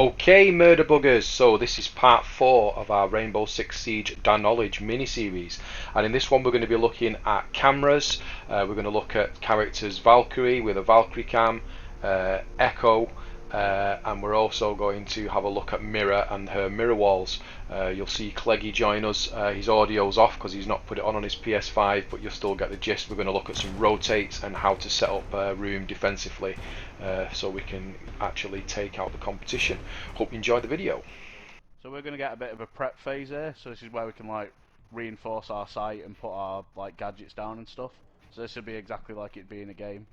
Okay, murder buggers. So this is part 4 of our Rainbow Six Siege Ddawgz mini-series, and in this one we're going to be looking at cameras. We're going to look at characters Valkyrie with a Valkyrie cam, Echo, and we're also going to have a look at Mira and her mirror walls. You'll see Cleggy join us. His audio's off because he's not put it on his PS5, but you'll still get the gist. We're going to look at some rotates and how to set up a room defensively so we can actually take out the competition. Hope you enjoyed the video. So we're going to get a bit of a prep phase here, so this is where we can like reinforce our site and put our like gadgets down and stuff. So this would be exactly like it'd be in a game.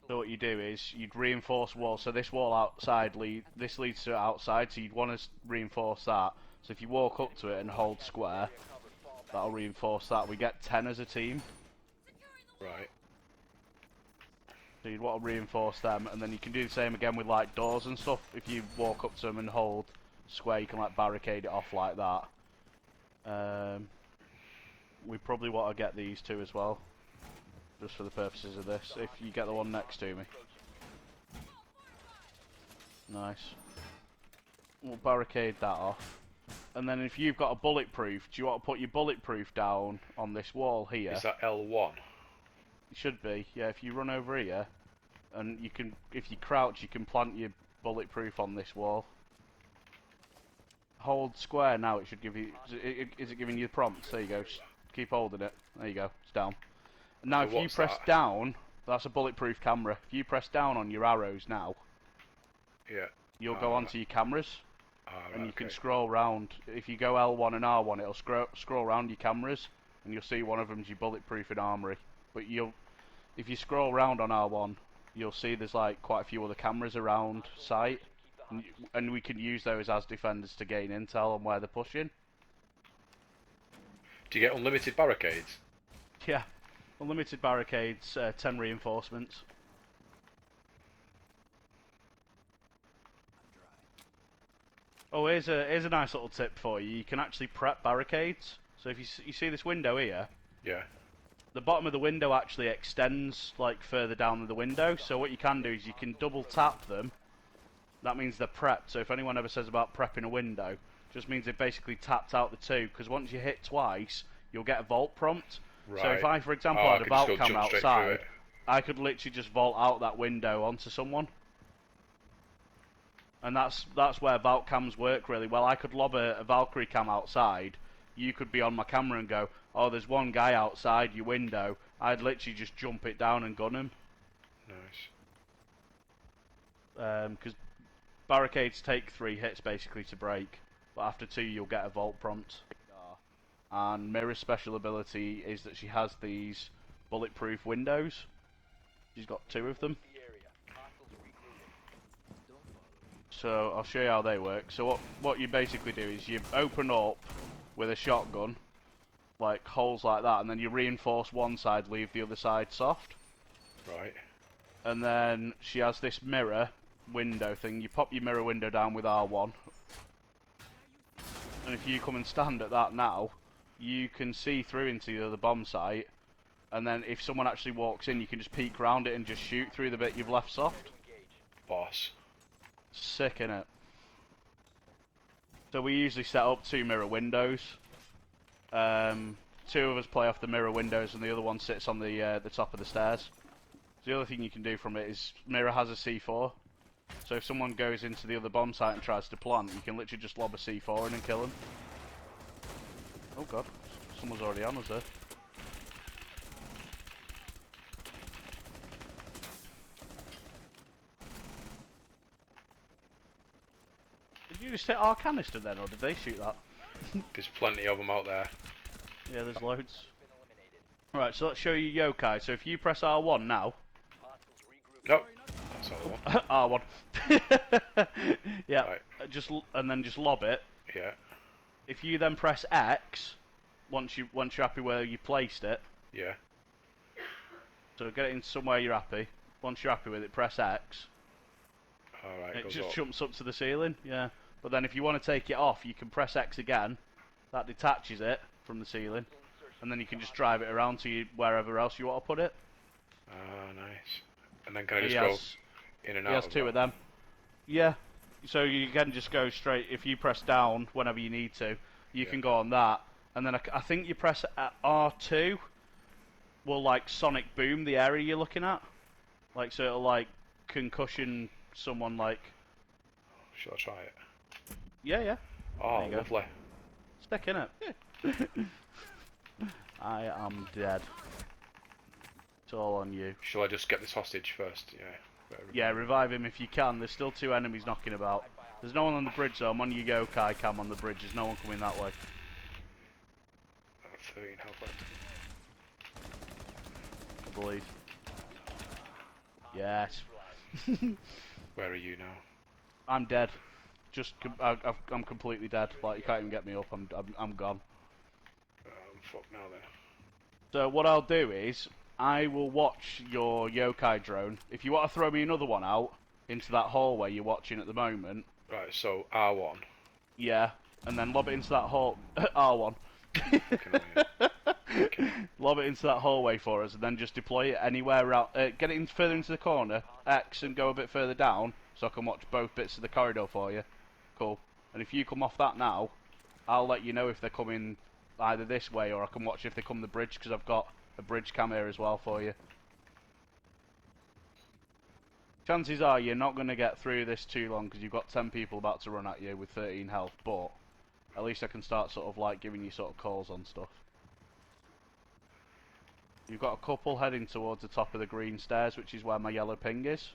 So what you do is you'd reinforce walls. So this wall outside this leads to outside, so you'd want to reinforce that. So if you walk up to it and hold square, that'll reinforce that. We get 10 as a team. Right. So you'd want to reinforce them, and then you can do the same again with like doors and stuff. If you walk up to them and hold square, you can like barricade it off like that. We probably want to get these two as well, just for the purposes of this. If you get the one next to me. Nice. We'll barricade that off. And then if you've got a bulletproof, do you want to put your bulletproof down on this wall here? Is that L1? It should be, yeah. If you run over here, and you can, if you crouch, you can plant your bulletproof on this wall. Hold square now. It should give you. Is it giving you the prompts? There you go. Just keep holding it. There you go. It's down. And now, So if you press down, that's a bulletproof camera. If you press down on your arrows now, yeah, you'll go onto your cameras, right, and you can scroll around. If you go L1 and R1, it'll scroll around your cameras, and you'll see one of them's your bulletproof in armory. But if you scroll around on R1, you'll see there's like quite a few other cameras around site, and we can use those as defenders to gain intel on where they're pushing. Do you get unlimited barricades? Yeah, unlimited barricades, 10 reinforcements. Oh, here's a nice little tip for you. You can actually prep barricades. So if you see this window here, yeah, the bottom of the window actually extends like further down the window. So what you can do is you can double tap them. That means they're prepped. So if anyone ever says about prepping a window, it just means they've basically tapped out the two. Because once you hit twice, you'll get a vault prompt. right. So if I, for example, had a vault cam outside, it. I could literally just vault out that window onto someone. And that's where vault cams work really well. I could lob a Valkyrie cam outside. You could be on my camera and go, oh, there's one guy outside your window. I'd literally just jump it down and gun him. Nice. Because barricades take 3 hits basically to break, but after 2 you'll get a vault prompt. And Mira's special ability is that she has these bulletproof windows. She's got 2 of them. So I'll show you how they work. So what you basically do is you open up with a shotgun, like holes like that, and then you reinforce one side, leave the other side soft. Right. And then she has this mirror window thing. You pop your mirror window down with R1, and if you come and stand at that now, you can see through into the other bomb site. And then if someone actually walks in, you can just peek around it and just shoot through the bit you've left soft. Boss. Sick, innit? So we usually set up 2 mirror windows. 2 of us play off the mirror windows, and the other one sits on the top of the stairs. The other thing you can do from it is Mira has a C4. So if someone goes into the other bomb site and tries to plant, you can literally just lob a C4 in and kill them. Oh god, someone's already on us there. Did you just hit our canister then, or did they shoot that? There's plenty of them out there. Yeah, there's loads. Right, so let's show you yokai. So if you press R1 now. Nope. That's all the one. R1. Yeah. Right. And then just lob it. Yeah. If you then press X, once you're happy where you placed it. Yeah. So get it in somewhere you're happy. Once you're happy with it, press X. Alright. It just jumps up to the ceiling. Yeah. But then if you want to take it off, you can press X again. That detaches it from the ceiling, and then you can just drive it around to wherever else you want to put it. Ah, nice. And then can I just go in and out? He has 2 of them. Yeah. So you can just go straight, if you press down whenever you need to, you can go on that. And then I think you press R2 will like sonic boom the area you're looking at. Like, so it'll like concussion someone like... Should I try it? Yeah, yeah. Oh, lovely. Stick in it. I am dead. It's all on you. Shall I just get this hostage first? Yeah. Yeah, revive him if you can. There's still 2 enemies knocking about. There's no one on the bridge though. I'm on your yokai cam on the bridge. There's no one coming that way. 13 health left. I believe. Yes. Where are you now? I'm dead. I'm completely dead. Like, you can't even get me up. I'm gone. Fuck now then. So what I'll do is I will watch your yokai drone. If you want to throw me another one out into that hallway you're watching at the moment. Right. So R1. Yeah, and then lob it into that hall. R1. Okay. Lob it into that hallway for us, and then just deploy it anywhere around. Get it further into the corner, X, and go a bit further down, so I can watch both bits of the corridor for you. Cool. And if you come off that now, I'll let you know if they're coming either this way, or I can watch if they come the bridge, because I've got a bridge cam here as well for you. Chances are you're not going to get through this too long, because you've got 10 people about to run at you with 13 health, but at least I can start sort of like giving you sort of calls on stuff. You've got a couple heading towards the top of the green stairs, which is where my yellow ping is.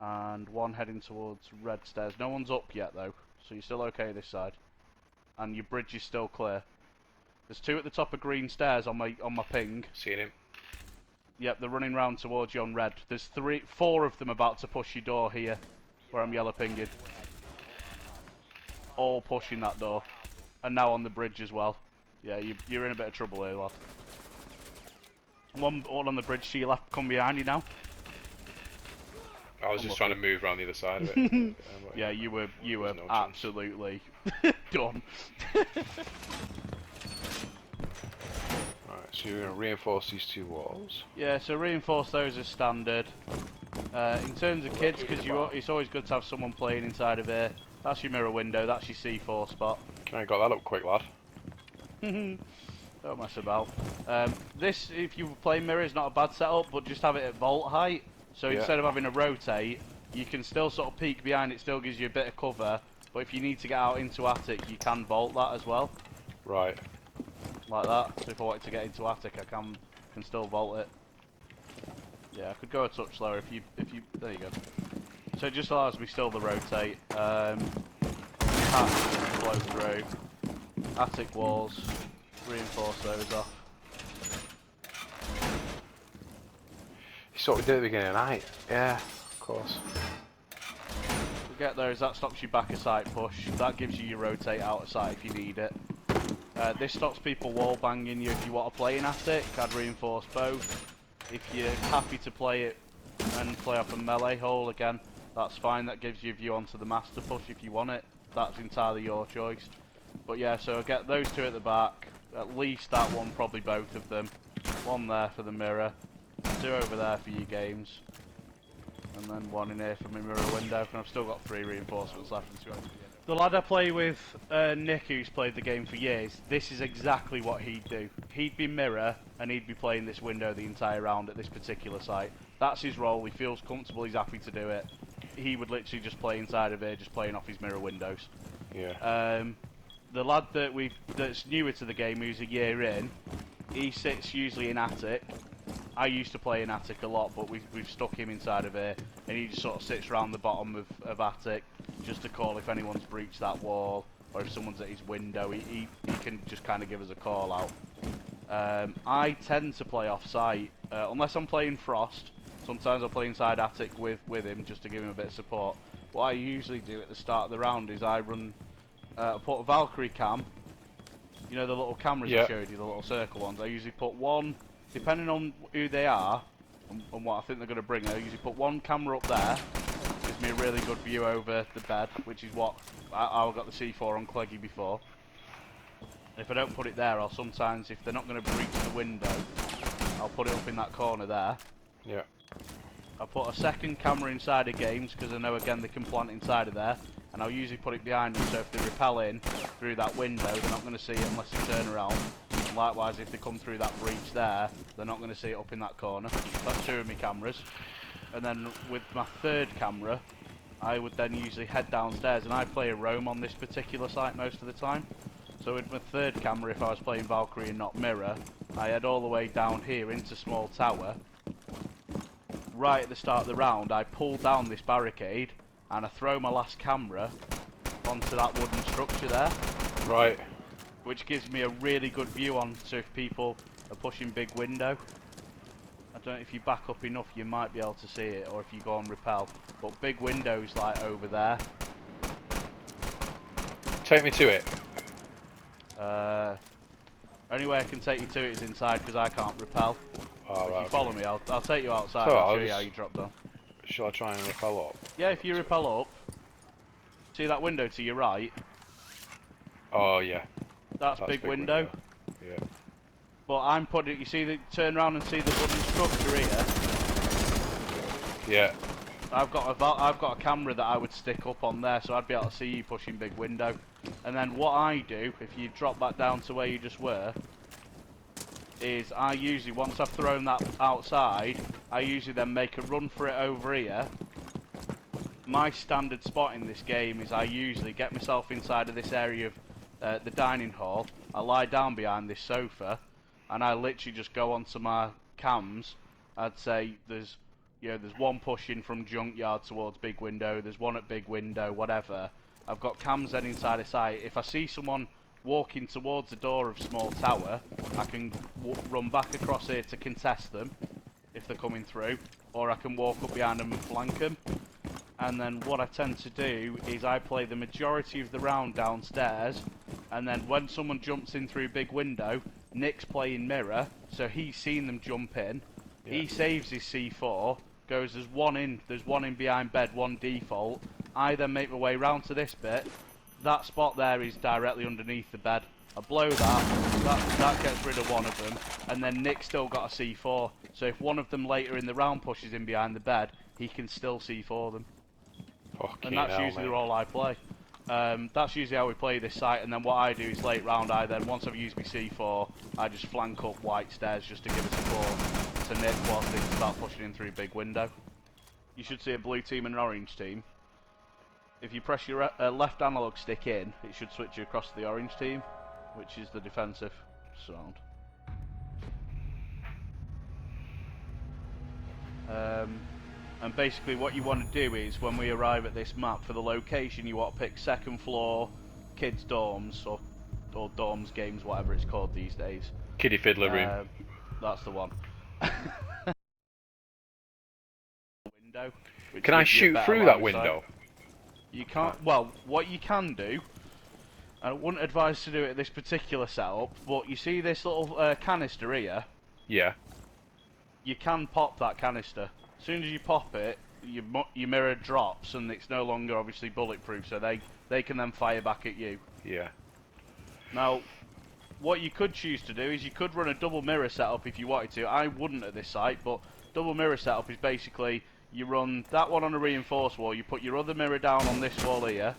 And one heading towards red stairs. No one's up yet though, so you're still okay this side. And your bridge is still clear. There's 2 at the top of green stairs on my ping. Seeing him. Yep, they're running round towards you on red. There's 4 of them about to push your door here, where I'm yellow pinging. All pushing that door. And now on the bridge as well. Yeah, you're in a bit of trouble here, lad. One all on the bridge to your left, come behind you now. I was just trying to move around the other side of it. Yeah, you were no absolutely done. Alright, so you're going to reinforce these 2 walls. Yeah, so reinforce those as standard. In terms of kids, because it's always good to have someone playing inside of here. That's your mirror window, that's your C4 spot. I got that up quick, lad. Don't mess about. This, if you play mirror, is not a bad setup, but just have it at vault height. So instead of having a rotate, you can still sort of peek behind, it still gives you a bit of cover. But if you need to get out into attic, you can vault that as well. Right. Like that. So if I wanted to get into attic, I can still vault it. Yeah, I could go a touch slower if you, there you go. So it just allows me still to rotate. Flow through. Attic walls. Reinforce those off. It's what we did at the beginning of the night. Yeah, of course. To get those, that stops you back a sight push. That gives you your rotate out of sight if you need it. This stops people wall banging you if you want to play in attic. I'd reinforce both. If you're happy to play it and play off a melee hole again, that's fine. That gives you a view onto the master push if you want it. That's entirely your choice. But yeah, so I get those 2 at the back. At least that one, probably both of them. 1 there for the mirror. 2 over there for your games. And then 1 in here for my mirror window. And I've still got 3 reinforcements left. The lad I play with, Nick, who's played the game for years, this is exactly what he'd do. He'd be mirror, and he'd be playing this window the entire round at this particular site. That's his role, he feels comfortable, he's happy to do it. He would literally just play inside of here, just playing off his mirror windows. Yeah. The lad that's newer to the game, who's a year in, he sits usually in attic. I used to play in attic a lot, but we've stuck him inside of here, and he just sort of sits around the bottom of attic, just to call if anyone's breached that wall, or if someone's at his window, he can just kind of give us a call out. I tend to play off site, unless I'm playing Frost. Sometimes I'll play inside attic with him, just to give him a bit of support. What I usually do at the start of the round is I run, put a Valkyrie cam, you know the little cameras I showed you, the little circle ones. I usually put one, depending on who they are, and what I think they're going to bring, I usually put one camera up there, gives me a really good view over the bed, which is what I got the C4 on Cleggy before. If I don't put it there, I'll sometimes, if they're not going to breach the window, I'll put it up in that corner there. Yeah. I put a second camera inside of games because I know again they can plant inside of there, and I'll usually put it behind them so if they rappel in through that window they're not going to see it unless they turn around. And likewise if they come through that breach there, they're not going to see it up in that corner. That's 2 of my cameras. And then with my third camera, I would then usually head downstairs, and I play a roam on this particular site most of the time. So with my third camera, if I was playing Valkyrie and not Mira, I head all the way down here into Small Tower. Right at the start of the round, I pull down this barricade and I throw my last camera onto that wooden structure there. Right. Which gives me a really good view on to if people are pushing big window. I don't know if you back up enough, you might be able to see it, or if you go on rappel. But big windows like over there. Take me to it. Only way I can take you to it is inside because I can't rappel. Oh, If right, you follow me, I'll take you outside. So, I'll show you how you drop down. Shall I try and rappel up? Yeah, if you rappel up, see that window to your right? Oh yeah. That's big window. Yeah. But I'm putting, you see, turn around and see the wooden structure here. Yeah. I've got a camera that I would stick up on there, so I'd be able to see you pushing big window. And then what I do, if you drop back down to where you just were, is I usually, once I've thrown that outside, I usually then make a run for it over here. My standard spot in this game is I usually get myself inside of this area of the dining hall. I lie down behind this sofa, and I literally just go onto my cams. I'd say there's one pushing from junkyard towards big window, there's one at big window, whatever. I've got cams then inside a site. If I see someone walking towards the door of Small Tower, I can run back across here to contest them if they're coming through, or I can walk up behind them and flank them. And then what I tend to do is I play the majority of the round downstairs, and then when someone jumps in through big window, Nick's playing Mira, so he's seen them jump in. Yeah. He saves his C4, goes, there's one in behind bed, one default. I then make my way round to this bit. That spot there is directly underneath the bed. I blow that gets rid of one of them, and then Nick's still got a C4. So if one of them later in the round pushes in behind the bed, he can still C4 them. And that's usually the role I play. That's usually how we play this site, and then what I do is late round, once I've used my C4, I just flank up white stairs just to give a support to Nick whilst they start pushing in through big window. You should see a blue team and an orange team. If you press your left analog stick in, it should switch you across to the orange team, which is the defensive sound. And basically what you want to do is, when we arrive at this map, for the location you want to pick second floor, kids dorms, or dorms games, whatever it's called these days. Kiddie fiddler room. That's the one. Window. Can I shoot through that window? You can't. Well, what you can do, I wouldn't advise to do it at this particular setup, but you see this little canister here? Yeah. You can pop that canister. As soon as you pop it, your mirror drops, and it's no longer obviously bulletproof, so they can then fire back at you. Yeah. Now, what you could choose to do is you could run a double mirror setup if you wanted to. I wouldn't at this site, but double mirror setup is basically you run that one on a reinforced wall, you put your other mirror down on this wall here,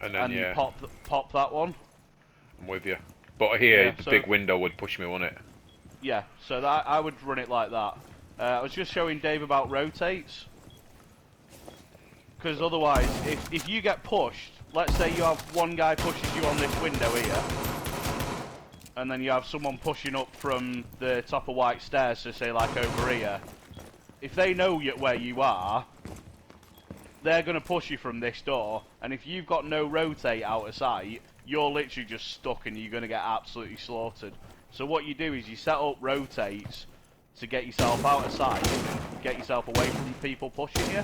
and then you pop that one. I'm with you. But here, the big window would push me, wouldn't it? Yeah, so that I would run it like that. I was just showing Dave about rotates, because otherwise, if you get pushed, let's say you have one guy pushes you on this window here, and then you have someone pushing up from the top of white stairs, so say like over here. If they know where you are, they're going to push you from this door, and if you've got no rotate out of sight, you're literally just stuck and you're going to get absolutely slaughtered. So what you do is you set up rotates to get yourself out of sight, get yourself away from people pushing you.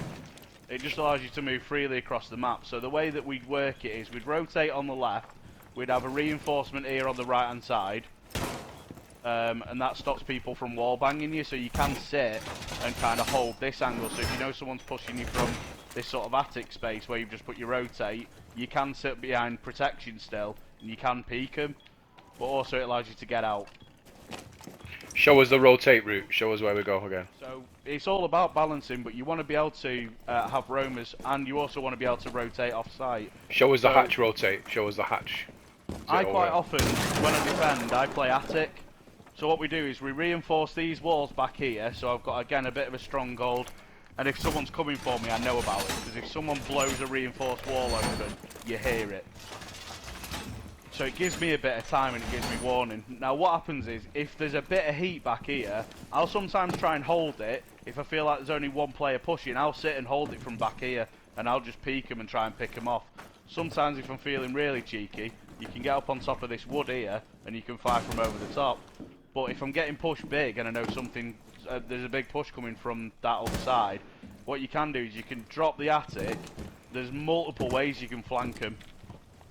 It just allows you to move freely across the map. So the way that we'd work it is we'd rotate on the left, we'd have a reinforcement here on the right hand side, and that stops people from wall banging you, so you can sit and kind of hold this angle. So if you know someone's pushing you from this sort of attic space where you've just put your rotate, you can sit behind protection still, and you can peek them, but also it allows you to get out. Show us the rotate route. Show us where we go again. So it's all about balancing, but you want to be able to have roamers, and you also want to be able to rotate off site. Show us the hatch rotate. Show us the hatch. I quite often, when I defend, I play attic. So what we do is we reinforce these walls back here, so I've got, again, a bit of a stronghold. And if someone's coming for me, I know about it, because if someone blows a reinforced wall open, you hear it. So it gives me a bit of time and it gives me warning. Now what happens is, if there's a bit of heat back here, I'll sometimes try and hold it. If I feel like there's only one player pushing, I'll sit and hold it from back here, and I'll just peek them and try and pick them off. Sometimes if I'm feeling really cheeky, you can get up on top of this wood here, and you can fire from over the top. But if I'm getting pushed big, and I know something, there's a big push coming from that other side, what you can do is you can drop the attic. There's multiple ways you can flank them.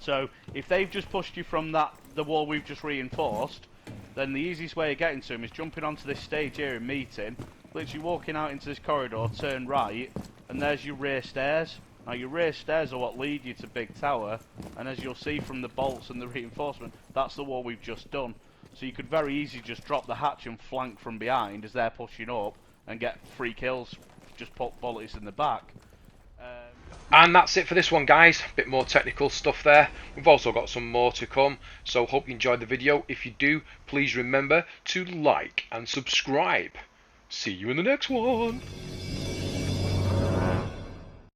So if they've just pushed you from the wall we've just reinforced, then the easiest way of getting to them is jumping onto this stage here and meeting, literally walking out into this corridor, turn right, and there's your rear stairs. Now your rear stairs are what lead you to Big Tower, and as you'll see from the bolts and the reinforcement, that's the wall we've just done. So you could very easily just drop the hatch and flank from behind as they're pushing up, and get free kills, just put bullets in the back. And that's it for this one, guys. A bit more technical stuff there. We've also got some more to come, so hope you enjoyed the video. If you do, please remember to like and subscribe. See you in the next one.